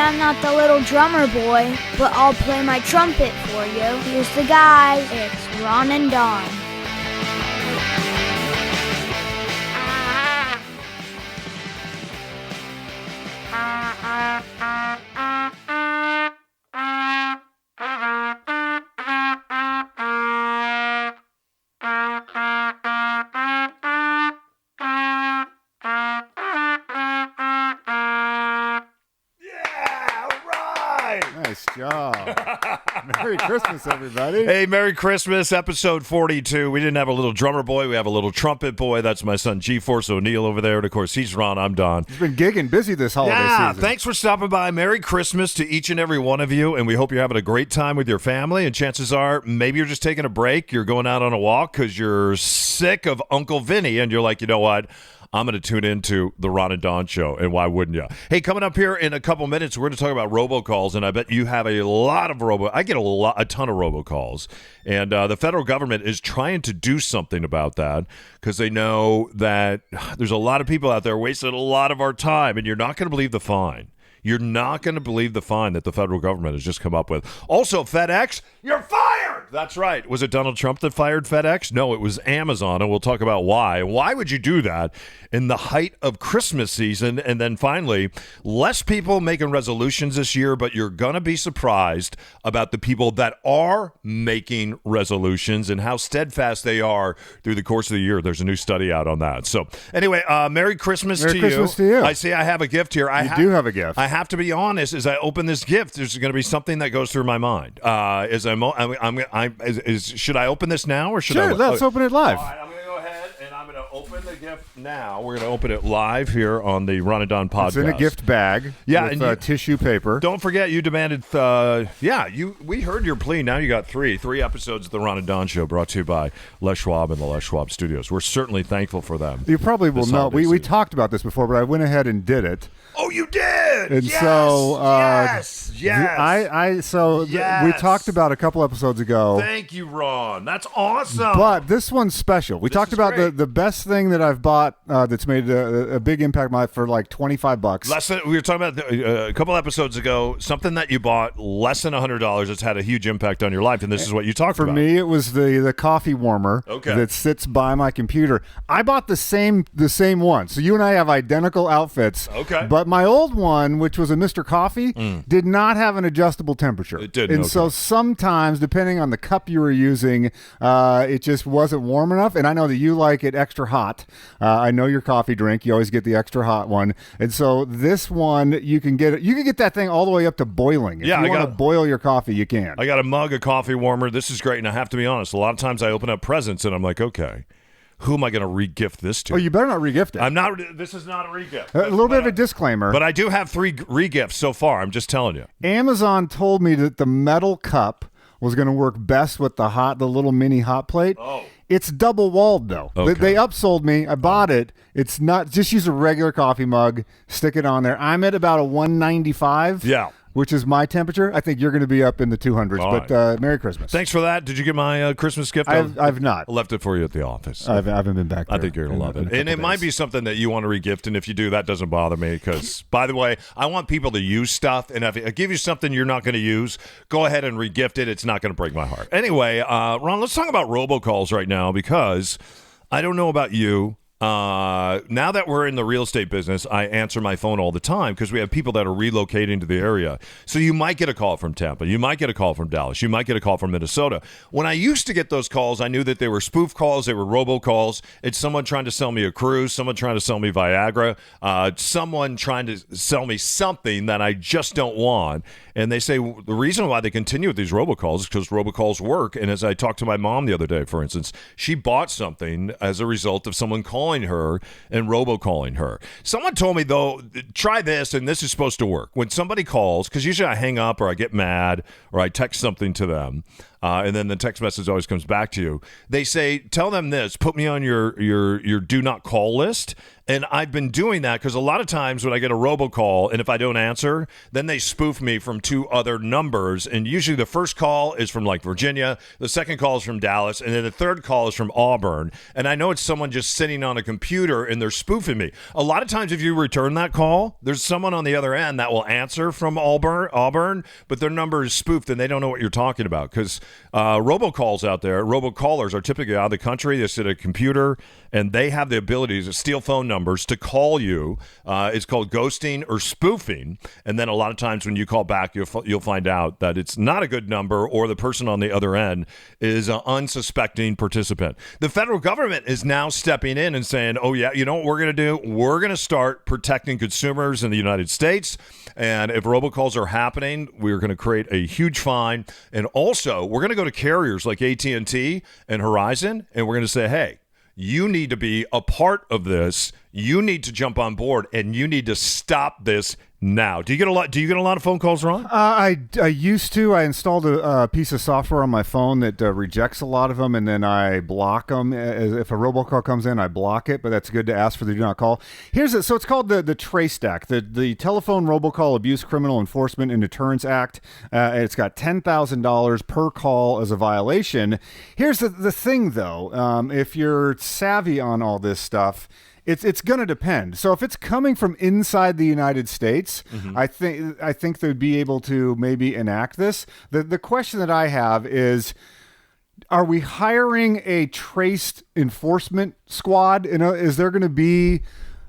I'm not the little drummer boy, but I'll play my trumpet for you. Here's the guy. It's Ron and Don. Nice job. Merry Christmas, everybody. Hey, Merry Christmas, episode 42. We didn't have a little drummer boy. We have a little trumpet boy. That's my son, G-Force O'Neill over there. And, of course, he's Ron. I'm Don. He's been gigging busy this holiday season. Thanks for stopping by. Merry Christmas to each and every one of you, and we hope you're having a great time with your family. And chances are maybe you're just taking a break. You're going out on a walk because you're sick of Uncle Vinny, and you're like, you know what? I'm going to tune into the Ron and Don show, and why wouldn't you? Hey, coming up here in a couple minutes, we're going to talk about robocalls, and I bet you have a lot of I get a ton of robocalls, and the federal government is trying to do something about that because they know that there's a lot of people out there wasting a lot of our time, and you're not going to believe the fine. You're not going to believe the fine that the federal government has just come up with. Also, FedEx, you're fired! That's right. Was it Donald Trump that fired FedEx? No, it was Amazon, and we'll talk about why. Why would you do that in the height of Christmas season? And then finally, less people making resolutions this year, but you're going to be surprised about the people that are making resolutions and how steadfast they are through the course of the year. There's a new study out on that. So anyway, Merry Christmas to you. Merry Christmas to you. I see I have a gift here. You do have a gift. I have to be honest. As I open this gift, there's going to be something that goes through my mind. Should I open this now or should I? Sure, let's open it live. All right, I'm going to go ahead and I'm going to open the gift now. We're going to open it live here on the Ron and Don podcast. It's in a gift bag. Yeah, with and tissue paper. Don't forget, you demanded. We heard your plea. Now you got three episodes of the Ron and Don show, brought to you by Les Schwab and the Les Schwab Studios. We're certainly thankful for them. You probably will know. We talked about this before, but I went ahead and did it. Oh, you did! And yes! so, yes! We talked about a couple episodes ago. Thank you, Ron. That's awesome. But this one's special. We talked about the best thing that I've bought that's made a big impact on my life for like $25. We were talking about a couple episodes ago, something that you bought less than $100 that's had a huge impact on your life, and this is what you talked about. For me, it was the coffee warmer that sits by my computer. I bought the same one. So you and I have identical outfits. Okay. But my old one, which was a Mr. Coffee, did not have an adjustable temperature. It didn't. And so sometimes, depending on the cup you were using, it just wasn't warm enough. And I know that you like it extra hot. I know your coffee drink. You always get the extra hot one. And so this one, you can get that thing all the way up to boiling. If you want to boil your coffee, you can. I got a mug, a coffee warmer. This is great. And I have to be honest, a lot of times I open up presents and I'm like, okay, who am I going to re-gift this to? Oh, you better not re-gift it. I'm not. This is not a re-gift. A little bit of a disclaimer. But I do have 3 re-gifts so far. I'm just telling you. Amazon told me that the metal cup was going to work best with the little mini hot plate. Oh. It's double walled though. Okay. They upsold me. I bought it. It's not, just use a regular coffee mug, stick it on there. I'm at about a 195. Yeah. Which is my temperature. I think you're going to be up in the 200s. All but right. Merry Christmas. Thanks for that. Did you get my Christmas gift? I've not. I left it for you at the office. I haven't been back there. I think you're going to love it. And it might be something that you want to re-gift, and if you do, that doesn't bother me because, by the way, I want people to use stuff, and if I give you something you're not going to use, go ahead and re-gift it. It's not going to break my heart. Anyway, Ron, let's talk about robocalls right now because I don't know about you. Now that we're in the real estate business, I answer my phone all the time because we have people that are relocating to the area. So you might get a call from Tampa. You might get a call from Dallas. You might get a call from Minnesota. When I used to get those calls, I knew that they were spoof calls. They were robocalls. It's someone trying to sell me a cruise, someone trying to sell me Viagra, someone trying to sell me something that I just don't want. And they say the reason why they continue with these robocalls is because robocalls work. And as I talked to my mom the other day, for instance, she bought something as a result of someone calling her and robocalling her. Someone told me, though, try this, and this is supposed to work. When somebody calls, because usually I hang up or I get mad or I text something to them, and then the text message always comes back to you. They say, tell them this, put me on your do not call list. And I've been doing that because a lot of times when I get a robocall and if I don't answer, then they spoof me from 2 other numbers. And usually the first call is from like Virginia, the second call is from Dallas, and then the third call is from Auburn. And I know it's someone just sitting on a computer and they're spoofing me. A lot of times if you return that call, there's someone on the other end that will answer from Auburn, but their number is spoofed and they don't know what you're talking about because robocalls out there, robocallers are typically out of the country. They sit at a computer and they have the ability to steal phone numbers to call you. It's called ghosting or spoofing. And then a lot of times when you call back, you'll find out that it's not a good number or the person on the other end is an unsuspecting participant. The federal government is now stepping in and saying, oh, yeah, you know what we're going to do? We're going to start protecting consumers in the United States. And if robocalls are happening, we're going to create a huge fine. And also, we're going to go to carriers like AT&T and Verizon, and we're going to say, hey, you need to be a part of this. You need to jump on board, and you need to stop this now. Do you get a lot of phone calls, Ron? I used to. I installed a piece of software on my phone that rejects a lot of them, and then I block them. If a robocall comes in, I block it, but that's good to ask for the do not call. So it's called the Trace Stack, the Telephone Robocall Abuse Criminal Enforcement and Deterrence Act. It's got $10,000 per call as a violation. Here's the thing, though. If you're savvy on all this stuff, it's going to depend. So if it's coming from inside the United States, I think they'd be able to maybe enact this. The question that I have is, are we hiring a traced enforcement squad? Is there going to be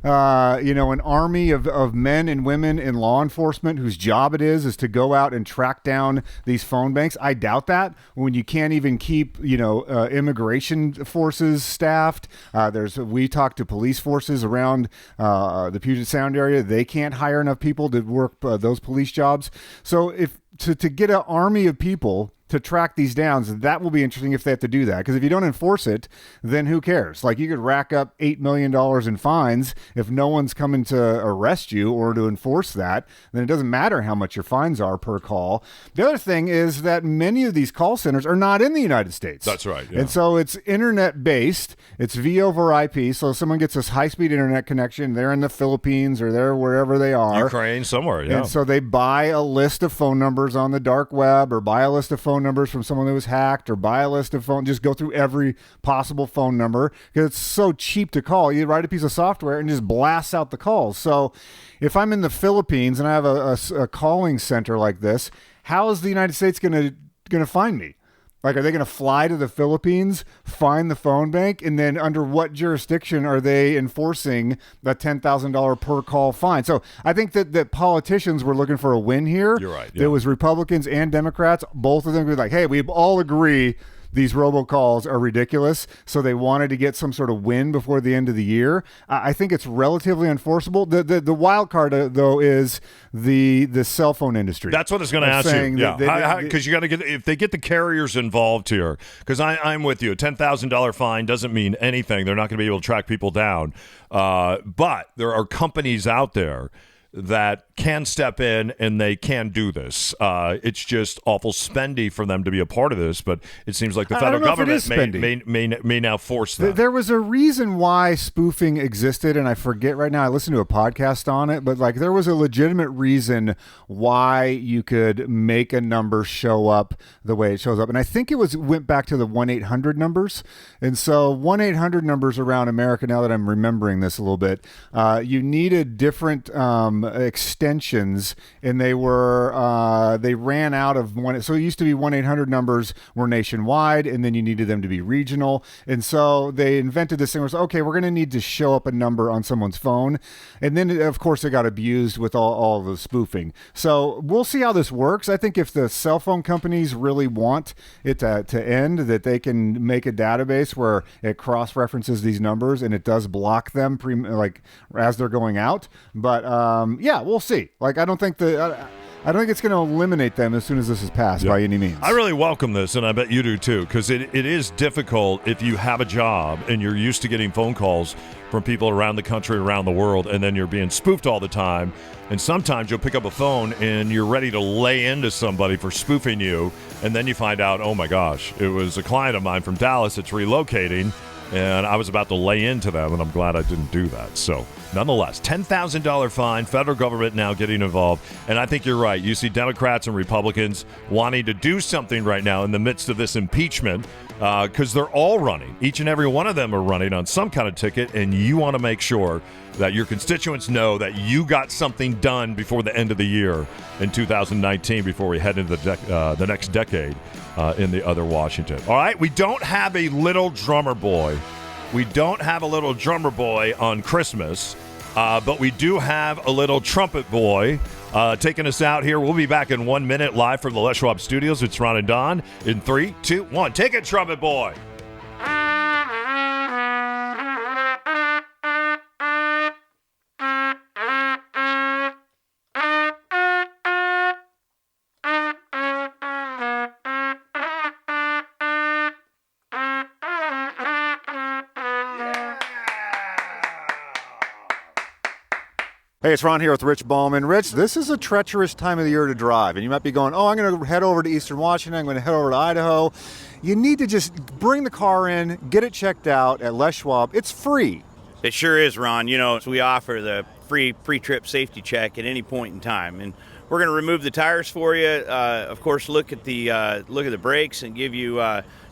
an army of men and women in law enforcement whose job it is to go out and track down these phone banks? I doubt that when you can't even keep, immigration forces staffed. We talk to police forces around the Puget Sound area. They can't hire enough people to work those police jobs. So to get an army of people to track these down, that will be interesting if they have to do that. Because if you don't enforce it, then who cares? Like, you could rack up $8 million in fines if no one's coming to arrest you or to enforce that. Then it doesn't matter how much your fines are per call. The other thing is that many of these call centers are not in the United States. That's right. Yeah. And so it's internet based. It's V over IP. So someone gets this high-speed internet connection. They're in the Philippines or they're wherever they are. Ukraine, somewhere, yeah. And so they buy a list of phone numbers on the dark web, or buy a list of phone numbers from someone that was hacked, or buy a list of just go through every possible phone number because it's so cheap to call. You write a piece of software and just blasts out the calls. So if I'm in the Philippines and I have a calling center like this, how is the United States going to find me? Like, are they going to fly to the Philippines, find the phone bank, and then under what jurisdiction are they enforcing the $10,000 per call fine? So I think that politicians were looking for a win here. You're right. Yeah. There was Republicans and Democrats. Both of them were like, hey, we all agree these robocalls are ridiculous, so they wanted to get some sort of win before the end of the year. I think it's relatively enforceable. The wild card, though, is the cell phone industry. That's what I was going to ask you. Yeah, because you got to get, if they get the carriers involved here, because I'm with you. A $10,000 fine doesn't mean anything. They're not going to be able to track people down. But there are companies out there that can step in and they can do this. It's just awful spendy for them to be a part of this, but it seems like the federal government may now force that. There was a reason why spoofing existed, and I forget right now. I listened to a podcast on it, but there was a legitimate reason why you could make a number show up the way it shows up. And I think it went back to the 1-800 numbers. And so 1-800 numbers around America, now that I'm remembering this a little bit, you needed different extensions, and they ran out of one. So it used to be 1-800 numbers were nationwide, and then you needed them to be regional. And so they invented this thing where it's, okay, we're going to need to show up a number on someone's phone. And then, of course, it got abused with all the spoofing. So we'll see how this works. I think if the cell phone companies really want it to end, that they can make a database where it cross-references these numbers and it does block them as they're going out. But yeah, we'll see. see. Like, I don't think it's going to eliminate them as soon as this is passed by any means. I really welcome this, and I bet you do too, because it is difficult if you have a job and you're used to getting phone calls from people around the country, around the world, and then you're being spoofed all the time. And sometimes you'll pick up a phone and you're ready to lay into somebody for spoofing you, and then you find out, oh my gosh, it was a client of mine from Dallas that's relocating, and I was about to lay into them, and I'm glad I didn't do that. So, nonetheless, $10,000 fine, federal government now getting involved. And I think you're right. You see Democrats and Republicans wanting to do something right now in the midst of this impeachment because they're all running. Each and every one of them are running on some kind of ticket, and you want to make sure that your constituents know that you got something done before the end of the year in 2019 before we head into the next decade in the other Washington. All right, we don't have a little drummer boy. We don't have a little drummer boy on Christmas, but we do have a little trumpet boy taking us out here. We'll be back in 1 minute live from the Les Schwab Studios. It's Ron and Don in 3, 2, 1. Take it, trumpet boy. Hey, it's Ron here with Rich Ballman. Rich, this is a treacherous time of the year to drive, and you might be going, I'm going to head over to Eastern Washington, I'm going to head over to Idaho. You need to just bring the car in, get it checked out at Les Schwab. It's free. It sure is, Ron. You know, we offer the free pre-trip safety check at any point in time, and we're going to remove the tires for you. Of course, look at the brakes and give you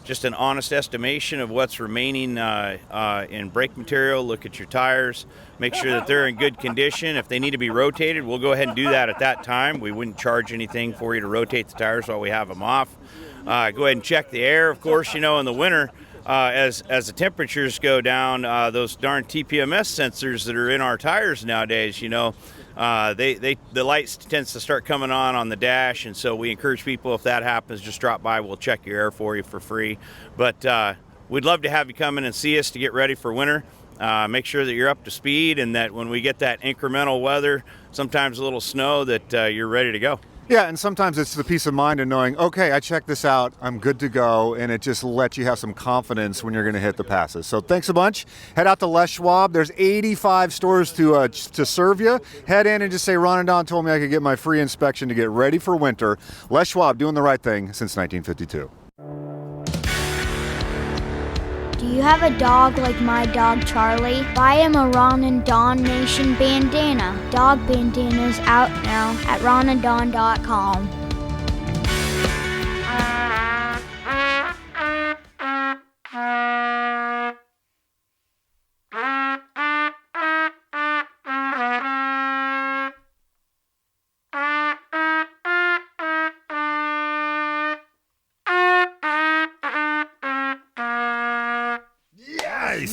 just an honest estimation of what's remaining in brake material. Look at your tires, make sure that they're in good condition. If they need to be rotated, we'll go ahead and do that at that time. We wouldn't charge anything for you to rotate the tires while we have them off. Go ahead and check the air. Of course, you know, in the winter, as the temperatures go down, those darn TPMS sensors that are in our tires nowadays, you know, the lights tends to start coming on the dash, and so we encourage people, if that happens, just drop by. We'll check your air for you for free. But we'd love to have you come in and see us to get ready for winter. Make sure that you're up to speed, and that when we get that incremental weather, sometimes a little snow, that you're ready to go. Yeah, and sometimes it's the peace of mind of knowing, okay, I checked this out, I'm good to go, and it just lets you have some confidence when you're going to hit the passes. So thanks a bunch. Head out to Les Schwab. There's 85 stores to serve you. Head in and just say, Ron and Don told me I could get my free inspection to get ready for winter. Les Schwab, doing the right thing since 1952. Do you have a dog like my dog Charlie? Buy him a Ron and Don Nation Bandana. Dog bandanas out now at ronanddon.com.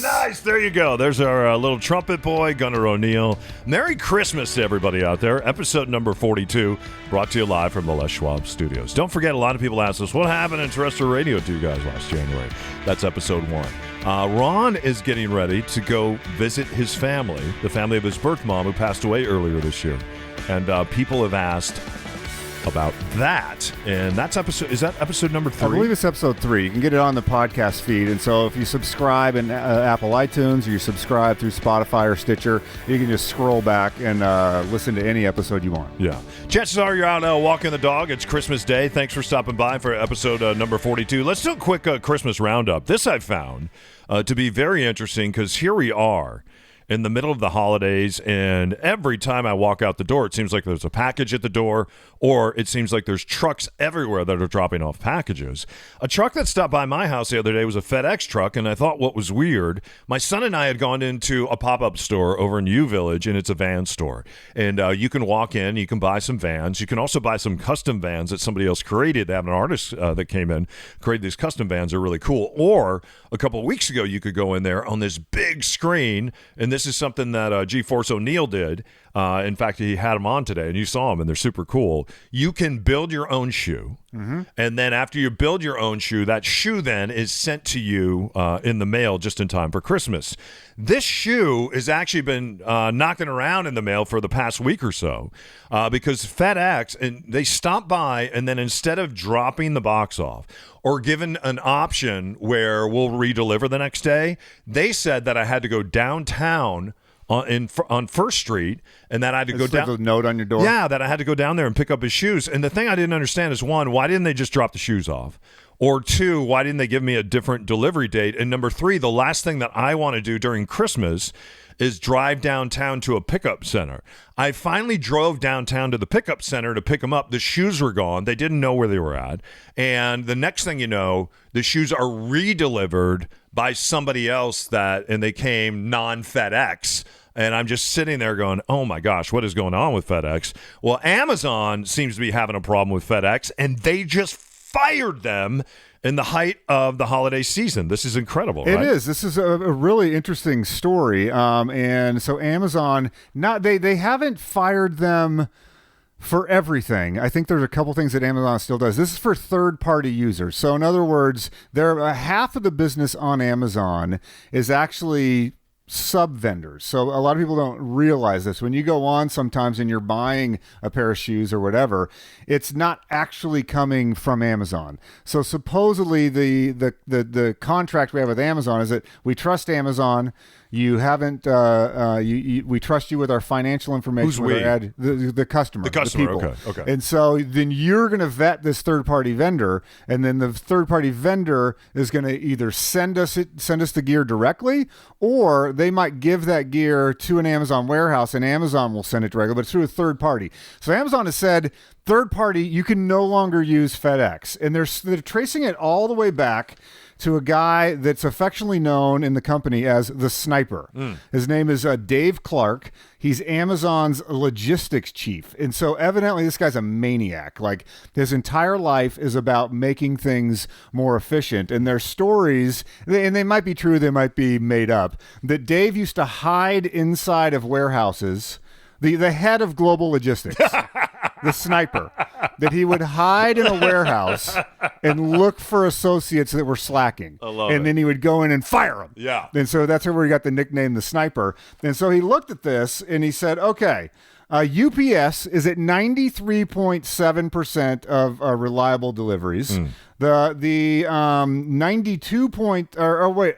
Nice. There you go. There's our little trumpet boy, Gunnar O'Neill. Merry Christmas to everybody out there. Episode number 42, brought to you live from the Les Schwab Studios. Don't forget, a lot of people ask us, what happened in terrestrial radio to you guys last January? That's episode 1. Ron is getting ready to go visit his family, the family of his birth mom, who passed away earlier this year. And people have asked about that, and that's episode number 3? I believe it's episode 3. You can get it on the podcast feed, and so if you subscribe in Apple iTunes, or you subscribe through Spotify or Stitcher, you can just scroll back and listen to any episode you want. Yeah. Chances are you're out walking the dog. It's Christmas Day. Thanks for stopping by for episode number 42. Let's do a quick Christmas roundup. This I've found to be very interesting, because here we are in the middle of the holidays, and every time I walk out the door, it seems like there's a package at the door, or it seems like there's trucks everywhere that are dropping off packages. A truck that stopped by my house the other day was a FedEx truck, and I thought what was weird, my son and I had gone into a pop-up store over in U Village, and it's a van store. And you can walk in, you can buy some vans. You can also buy some custom vans that somebody else created. They have an artist that came in, created these custom vans. They're really cool. Or a couple of weeks ago, you could go in there on this big screen, and and this is something that G-Force O'Neill did. In fact, he had them on today, and you saw them, and they're super cool. You can build your own shoe, and then after you build your own shoe, that shoe then is sent to you in the mail just in time for Christmas. This shoe has actually been knocking around in the mail for the past week or so because FedEx, and they stopped by, and then instead of dropping the box off or given an option where we'll redeliver the next day, they said that I had to go downtown on First Street, and that I had to go down. A note on your door. Yeah, that I had to go down there and pick up his shoes. And the thing I didn't understand is, one, why didn't they just drop the shoes off? Or two, why didn't they give me a different delivery date? And number three, the last thing that I want to do during Christmas is drive downtown to a pickup center. I finally drove downtown to the pickup center to pick them up. The shoes were gone. They didn't know where they were at. And the next thing you know, the shoes are redelivered by somebody else and they came non-FedEx. And I'm just sitting there going, oh my gosh, what is going on with FedEx? Well, Amazon seems to be having a problem with FedEx, and they just fired them in the height of the holiday season. This is incredible, right? It is. This is a really interesting story. And so Amazon, they haven't fired them for everything. I think there's a couple things that Amazon still does. This is for third-party users. So in other words, half of the business on Amazon is actually sub-vendors. So a lot of people don't realize this. When you go on sometimes and you're buying a pair of shoes or whatever, it's not actually coming from Amazon. So supposedly the contract we have with Amazon is that we trust Amazon. You haven't. We trust you with our financial information. Who's we? The customer. The customer. The people. Okay. And so then you're going to vet this third-party vendor, and then the third-party vendor is going to either send us the gear directly, or they might give that gear to an Amazon warehouse, and Amazon will send it directly, but it's through a third party. So Amazon has said, third party, you can no longer use FedEx, and they're tracing it all the way back to a guy that's affectionately known in the company as the Sniper. His name is Dave Clark. He's Amazon's logistics chief. And so evidently this guy's a maniac. Like, his entire life is about making things more efficient. And there's stories, and they might be true, they might be made up, that Dave used to hide inside of warehouses, the head of global logistics. The Sniper, that he would hide in a warehouse and look for associates that were slacking. I love it. Then he would go in and fire them. Yeah. And so that's where he got the nickname The Sniper. And so he looked at this and he said, okay, UPS is at 93.7% of reliable deliveries. The 92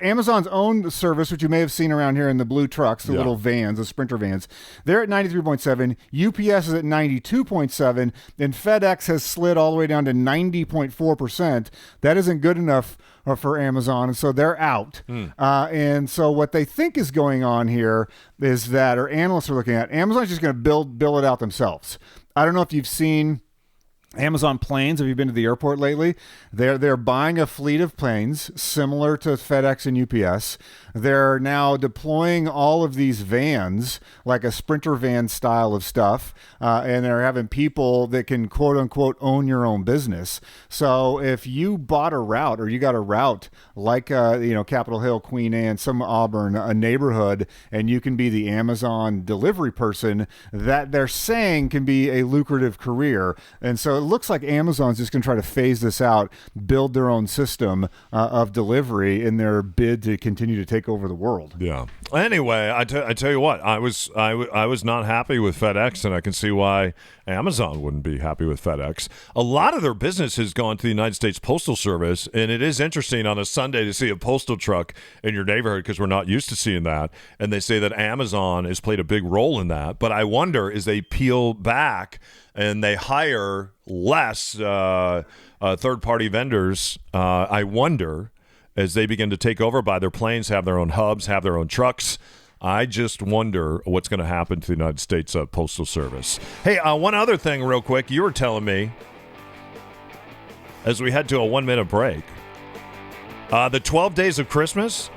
Amazon's own service, which you may have seen around here in the blue trucks, the little vans, the Sprinter vans, they're at 93.7. UPS is at 92.7, and FedEx has slid all the way down to 90.4%. That isn't good enough for Amazon, and so they're out. And so what they think is going on here is that, or analysts are looking at, Amazon's just going to bill it out themselves. I don't know if you've seen Amazon planes. Have you been to the airport lately? They're buying a fleet of planes similar to FedEx and UPS. They're now deploying all of these vans, like a Sprinter van style of stuff, and they're having people that can quote unquote own your own business. So if you bought a route, or you got a route like Capitol Hill, Queen Anne, some Auburn, a neighborhood, and you can be the Amazon delivery person, that they're saying can be a lucrative career. And so it looks like Amazon's just going to try to phase this out, build their own system of delivery in their bid to continue to take over the world. Yeah. Anyway, I tell you what, I was not happy with FedEx, and I can see why Amazon wouldn't be happy with FedEx. A lot of their business has gone to the United States Postal Service, and it is interesting on a Sunday to see a postal truck in your neighborhood because we're not used to seeing that. And they say that Amazon has played a big role in that. But I wonder, as they peel back and they hire less third-party vendors, I wonder, as they begin to take over, buy their planes, have their own hubs, have their own trucks, I just wonder what's going to happen to the United States Postal Service. Hey, one other thing real quick. You were telling me, as we head to a 1-minute break, the 12 days of Christmas,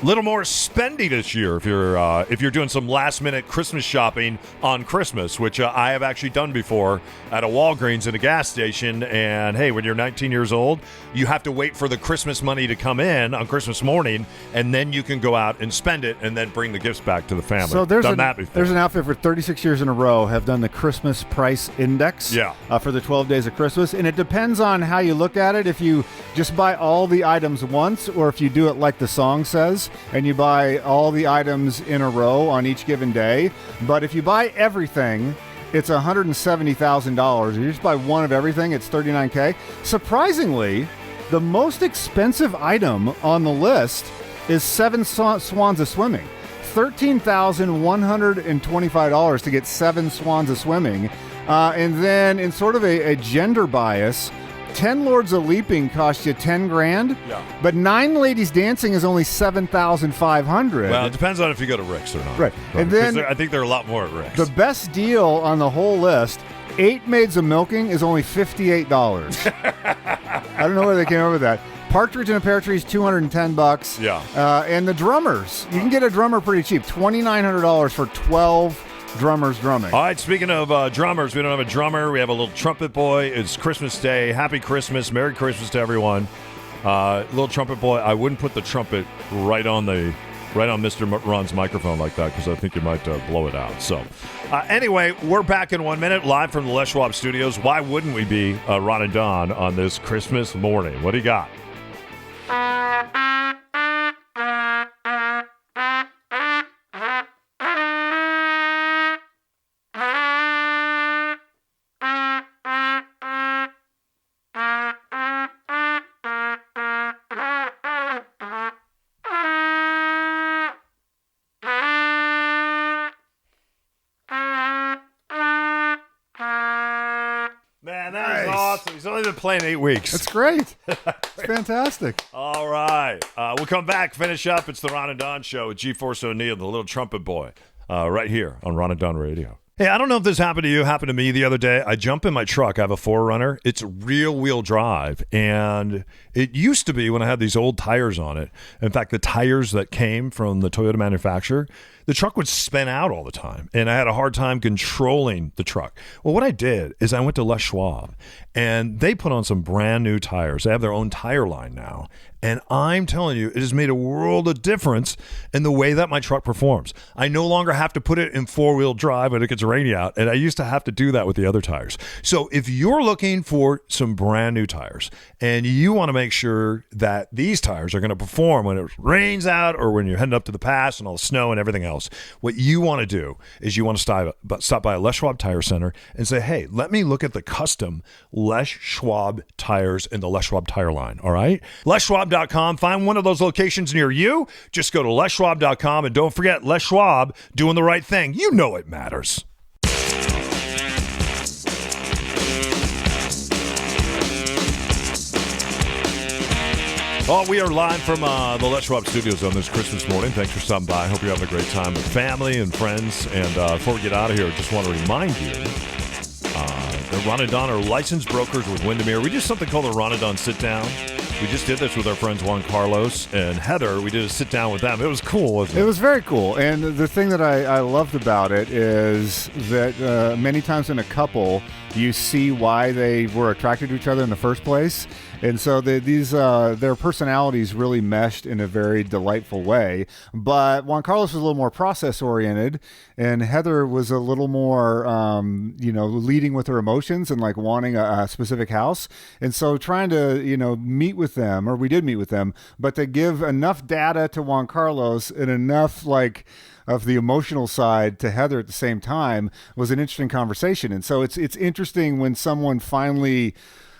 little more spendy this year if you're doing some last minute Christmas shopping on Christmas, which I have actually done before at a Walgreens at a gas station. And hey, when you're 19 years old, you have to wait for the Christmas money to come in on Christmas morning, and then you can go out and spend it and then bring the gifts back to the family. So there's done that before. There's an outfit for 36 years in a row have done the Christmas price index for the 12 days of Christmas, and it depends on how you look at it. If you just buy all the items once, or if you do it like the song says, and you buy all the items in a row on each given day. But if you buy everything, it's $170,000. If you just buy one of everything, it's $39K. Surprisingly, the most expensive item on the list is 7 swans of swimming. $13,125 to get 7 swans of swimming. And then in sort of a gender bias, 10 Lords of Leaping cost you $10,000, but 9 Ladies Dancing is only $7,500. Well, it depends on if you go to Rick's or not. Right. And then I think there are a lot more at Rick's. The best deal on the whole list, 8 Maids of Milking is only $58. I don't know where they came up with that. Partridge in a Pear Tree is $210. Yeah. And the drummers, you can get a drummer pretty cheap, $2,900 for 12 drummers drumming. All right, speaking of drummers, we don't have a drummer. We have a little trumpet boy. It's Christmas Day. Happy Christmas. Merry Christmas to everyone. Little trumpet boy. I wouldn't put the trumpet right on Mr. Ron's microphone like that, because I think you might blow it out. So anyway, we're back in 1 minute, live from the Les Schwab Studios. Why wouldn't we be Ron and Don on this Christmas morning? What do you got? Man, that is awesome. He's only been playing 8 weeks. That's great. It's fantastic. All right. We'll come back, finish up. It's the Ron and Don Show with G-Force O'Neill, the little trumpet boy, right here on Ron and Don Radio. Hey, I don't know if this happened to you. It happened to me the other day. I jump in my truck. I have a 4Runner. It's rear-wheel drive, and it used to be when I had these old tires on it. In fact, the tires that came from the Toyota manufacturer, the truck would spin out all the time, and I had a hard time controlling the truck. Well, what I did is I went to Les Schwab, and they put on some brand new tires. They have their own tire line now, and I'm telling you, it has made a world of difference in the way that my truck performs. I no longer have to put it in 4-wheel drive when it gets rainy out, and I used to have to do that with the other tires. So if you're looking for some brand new tires, and you want to make sure that these tires are going to perform when it rains out or when you're heading up to the pass and all the snow and everything else, what you want to do is you want to stop by a Les Schwab Tire Center and say, hey, let me look at the custom Les Schwab tires in the Les Schwab tire line, all right? LesSchwab.com. Find one of those locations near you. Just go to LesSchwab.com, and don't forget, Les Schwab, doing the right thing. You know it matters. Well, we are live from the Les Schwab Studios on this Christmas morning. Thanks for stopping by. Hope you're having a great time with family and friends. And before we get out of here, I just want to remind you that Ron and Don are licensed brokers with Windermere. We did something called the Ron and Don Sit Down. We just did this with our friends Juan Carlos and Heather. We did a sit down with them. It was cool, wasn't it? It was very cool. And the thing that I loved about it is that many times in a couple, you see why they were attracted to each other in the first place. And so their personalities really meshed in a very delightful way. But Juan Carlos was a little more process-oriented, and Heather was a little more, leading with her emotions and like wanting a specific house. And so trying to, meet with them, or we did meet with them, but to give enough data to Juan Carlos and enough of the emotional side to Heather at the same time was an interesting conversation. And so it's interesting when someone finally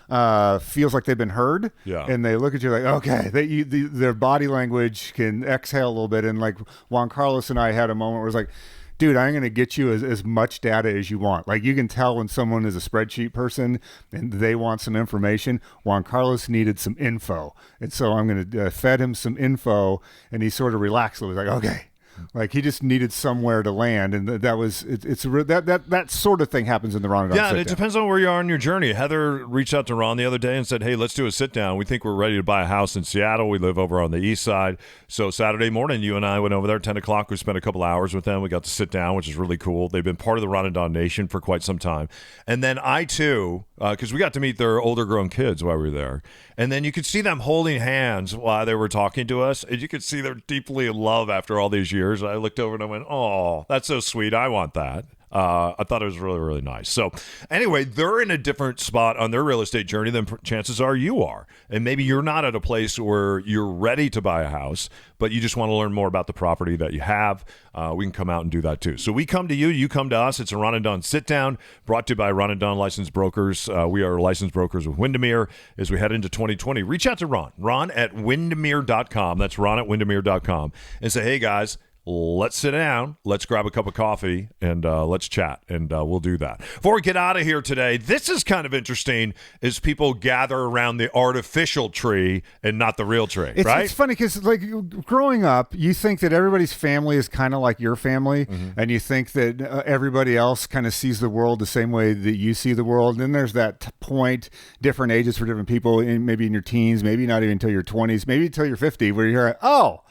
feels like they've been heard, and they look at you like, okay, their body language can exhale a little bit. And like Juan Carlos and I had a moment where it was like, dude, I'm going to get you as much data as you want. Like, you can tell when someone is a spreadsheet person and they want some information. Juan Carlos needed some info. And so I'm going to fed him some info, and he sort of relaxed. He was like, okay, Like he just needed somewhere to land, and that sort of thing happens in the Ron and Don Yeah, and sit it down. depends on where you are in your journey. Heather reached out to Ron the other day and said, hey, let's do a sit down. We think we're ready to buy a house in Seattle. We live over on the east side. So Saturday morning, you and I went over there at 10 o'clock. We spent a couple hours with them. We got to sit down, which is really cool. They've been part of the Ron and Don Nation for quite some time. And then I, too, because we got to meet their older grown kids while we were there. And then you could see them holding hands while they were talking to us. And you could see they're deeply in love after all these years. I looked over and I went, oh, that's so sweet. I want that. I thought it was really, really nice. So anyway, they're in a different spot on their real estate journey than chances are you are. And maybe you're not at a place where you're ready to buy a house, but you just want to learn more about the property that you have. We can come out and do that too. So we come to you, you come to us. It's a Ron and Don sit down brought to you by Ron and Don licensed brokers. We are licensed brokers with Windermere. As we head into 2020, reach out to Ron at windermere.com. That's Ron at windermere.com, and say, hey guys, let's sit down, let's grab a cup of coffee, and let's chat, and we'll do that. Before we get out of here today, this is kind of interesting as people gather around the artificial tree and not the real tree, right? It's funny because, like, growing up, you think that everybody's family is kind of like your family, and you think that everybody else kind of sees the world the same way that you see the world. And then there's that point, different ages for different people, maybe in your teens, maybe not even until your 20s, maybe until you're 50, where you're, oh,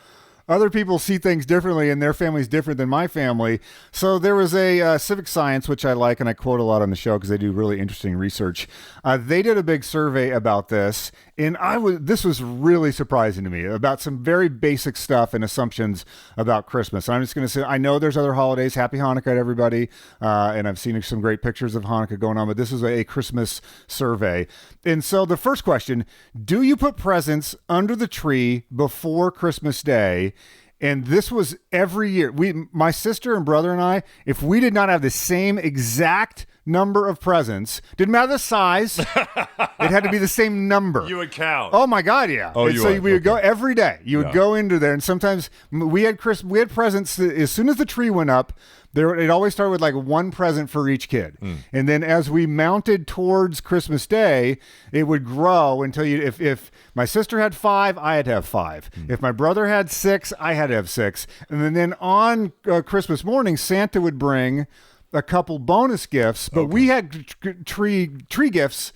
other people see things differently, and their family's different than my family. So there was a civic science, which I like, and I quote a lot on the show because they do really interesting research. They did a big survey about this, and this was really surprising to me about some very basic stuff and assumptions about Christmas. And I'm just going to say, I know there's other holidays. Happy Hanukkah to everybody, and I've seen some great pictures of Hanukkah going on, but this is a Christmas survey. And so the first question, do you put presents under the tree before Christmas Day? And this was every year. My sister and brother and I, if we did not have the same exact number of presents, didn't matter the size, it had to be the same number. You would count. Oh my God, yeah. Oh, and so we would go every day. You would go into there, and sometimes we had presents that, as soon as the tree went up. It always started with like one present for each kid. And then as we mounted towards Christmas Day, it would grow until if my sister had 5, I had to have 5. If my brother had 6, I had to have 6. And then on Christmas morning, Santa would bring a couple bonus gifts, but we had tree gifts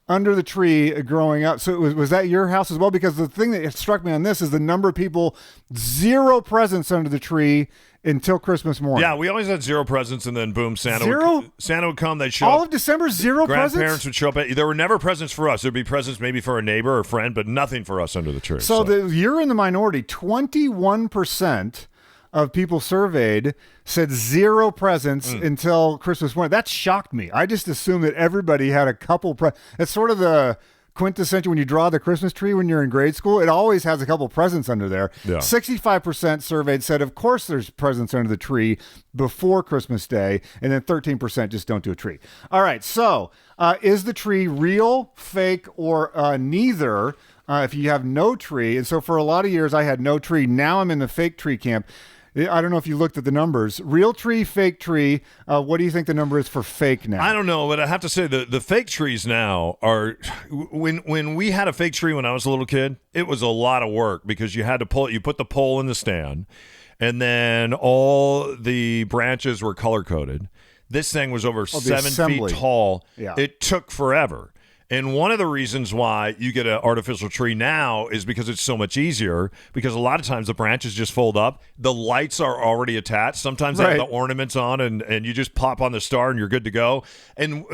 under the tree growing up. So was that your house as well? Because the thing that struck me on this is the number of people, 0 presents under the tree until Christmas morning. Yeah, we always had 0 presents, and then boom, Santa would come. They'd show all up. of December, 0 presents? Grandparents would show up. There were never presents for us. There'd be presents maybe for a neighbor or friend, but nothing for us under the tree. So you're in the minority. 21% of people surveyed said 0 presents until Christmas morning. That shocked me. I just assumed that everybody had a couple. It's sort of the quintessential when you draw the Christmas tree when you're in grade school. It always has a couple presents under there. Yeah. 65% surveyed said, of course, there's presents under the tree before Christmas Day, and then 13% just don't do a tree. All right, so is the tree real, fake, or neither? If you have no tree, and so for a lot of years I had no tree. Now I'm in the fake tree camp. I don't know if you looked at the numbers. Real tree, fake tree. What do you think the number is for fake now? I don't know, but I have to say the fake trees now are when we had a fake tree when I was a little kid, it was a lot of work because you had to you put the pole in the stand, and then all the branches were color coded. This thing was over 7 feet tall. Yeah. It took forever. And one of the reasons why you get an artificial tree now is because it's so much easier, because a lot of times the branches just fold up. The lights are already attached. Sometimes they have the ornaments on, and you just pop on the star and you're good to go. And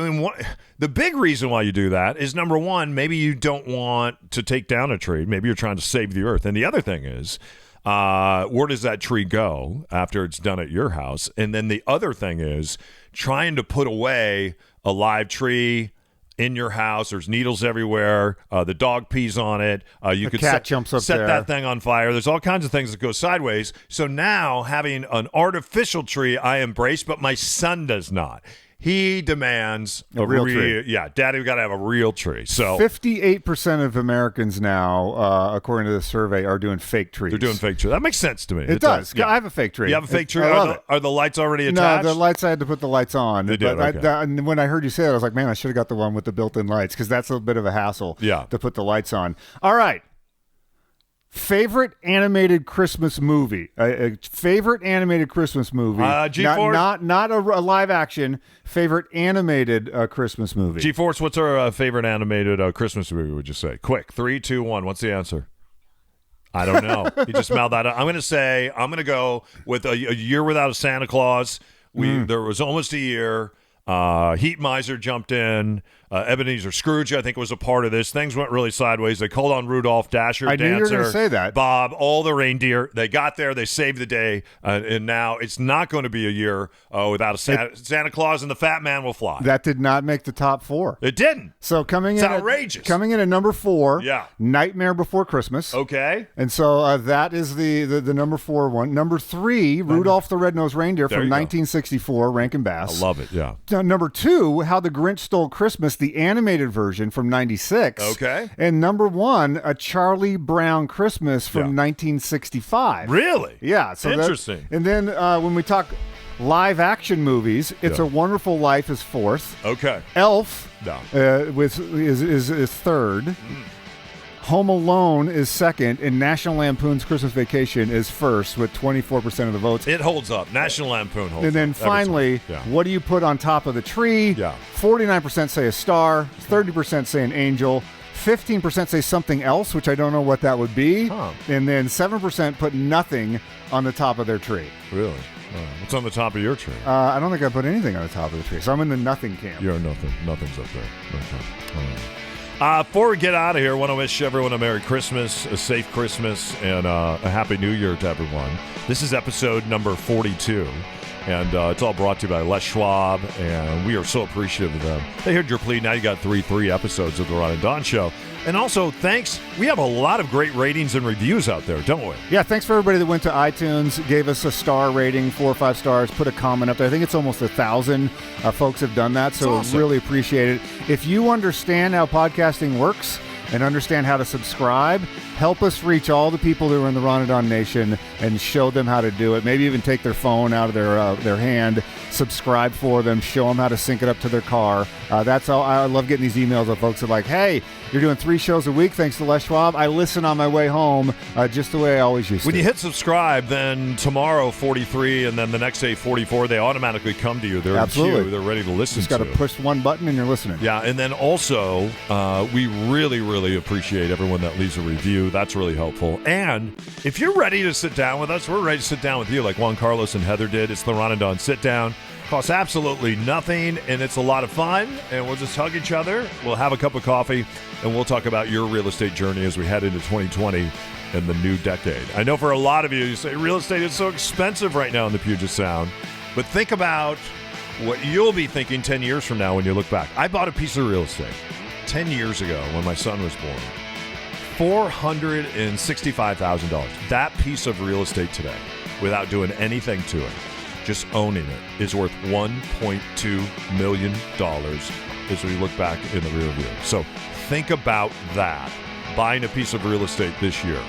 the big reason why you do that is, number one, maybe you don't want to take down a tree. Maybe you're trying to save the earth. And the other thing is, where does that tree go after it's done at your house? And then the other thing is trying to put away a live tree in your house. There's needles everywhere. The dog pees on it. You could jumps up set there. that thing on fire. There's all kinds of things that go sideways. So now having an artificial tree, I embrace, but my son does not. He demands a real tree. Yeah, Daddy, we got to have a real tree. So 58% of Americans now, according to the survey, are doing fake trees. They're doing fake trees. That makes sense to me. It does. Yeah. I have a fake tree. You have a fake tree? I love it. Are the lights already attached? No, the lights, I had to put the lights on. They did, okay. And when I heard you say that, I was like, man, I should have got the one with the built-in lights, because that's a bit of a hassle to put the lights on. All right. Favorite animated Christmas movie? A favorite animated Christmas movie? G-Force? Not a live action. Favorite animated Christmas movie? G-Force, what's our favorite animated Christmas movie, would you say? Quick, 3, 2, 1. What's the answer? I don't know. You just mouthed that out. I'm going to go with a Year Without a Santa Claus. There was almost a year. Heat Miser jumped in. Ebenezer Scrooge, I think, was a part of this. Things went really sideways. They called on Rudolph, Dasher, I Dancer, knew you were going to say that. Bob, all the reindeer. They got there. They saved the day. And now it's not going to be a year without a Santa Claus, and the Fat Man will fly. That did not make the top 4. It didn't. So It's outrageous. Coming in at number 4, Yeah. Nightmare Before Christmas. Okay. And so that is the number 4 one. Number 3, Rudolph the Red-Nosed Reindeer There from you go. 1964, Rankin Bass. I love it, yeah. Number 2, How the Grinch Stole Christmas, the animated version from 96. Okay. And number 1, A Charlie Brown Christmas from 1965. Really? Yeah. So interesting. And then when we talk live action movies, It's a Wonderful Life is 4th. Okay. Elf No. is 3rd. Home Alone is 2nd, and National Lampoon's Christmas Vacation is 1st with 24% of the votes. It holds up. National Lampoon holds up. And then every finally, time. What do you put on top of the tree? Yeah. 49% say a star, 30% say an angel, 15% say something else, which I don't know what that would be, and then 7% put nothing on the top of their tree. Really? What's on the top of your tree? I don't think I put anything on the top of the tree, so I'm in the nothing camp. You're nothing. Nothing's up there. Okay. Before we get out of here, I want to wish everyone a Merry Christmas, a safe Christmas, and a Happy New Year to everyone. This is episode number 42, and it's all brought to you by Les Schwab, and we are so appreciative of them. They heard your plea. Now you got three episodes of the Ron and Don Show. And also, thanks. We have a lot of great ratings and reviews out there, don't we? Yeah, thanks for everybody that went to iTunes, gave us a star rating, 4 or 5 stars, put a comment up there. I think it's almost 1,000 folks have done that, so awesome. Really appreciate it. If you understand how podcasting works and understand how to subscribe, help us reach all the people who are in the Ron and Don Nation and show them how to do it. Maybe even take their phone out of their hand, subscribe for them, show them how to sync it up to their car. That's all. I love getting these emails of folks that are like, hey, you're doing 3 shows a week thanks to Les Schwab. I listen on my way home just the way I always used to. When you hit subscribe, then tomorrow 43 and then the next day 44, they automatically come to you. They're Absolutely. in queue. They're ready to listen Just got to push one button and you're listening. Yeah, and then also, we really, really appreciate everyone that leaves a review. That's really helpful. And if you're ready to sit down with us, we're ready to sit down with you like Juan Carlos and Heather did. It's the Ron and Don Sit Down. Costs absolutely nothing, and it's a lot of fun, and we'll just hug each other. We'll have a cup of coffee, and we'll talk about your real estate journey as we head into 2020 and the new decade. I know for a lot of you say real estate is so expensive right now in the Puget Sound, but think about what you'll be thinking 10 years from now when you look back. I bought a piece of real estate 10 years ago when my son was born. $465,000. That piece of real estate today, without doing anything to it, just owning it, is worth $1.2 million as we look back in the rear view. So think about that. Buying a piece of real estate this year.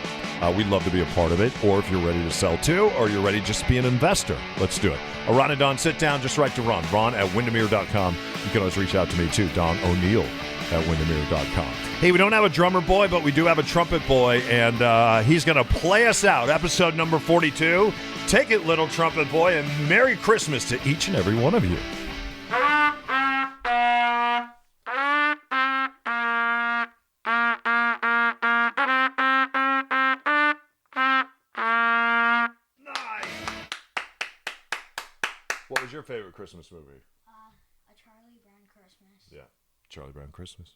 We'd love to be a part of it. Or if you're ready to sell too, or you're ready to just be an investor, let's do it. A Ron and Don Sit Down, just write to Ron. Ron at Windermere.com. You can always reach out to me too, Don O'Neill at Windermere.com. Hey, we don't have a drummer boy, but we do have a trumpet boy, and he's going to play us out. Episode number 42. Take it, little trumpet boy, and Merry Christmas to each and every one of you. Nice. What was your favorite Christmas movie? A Charlie Brown Christmas. Yeah, Charlie Brown Christmas.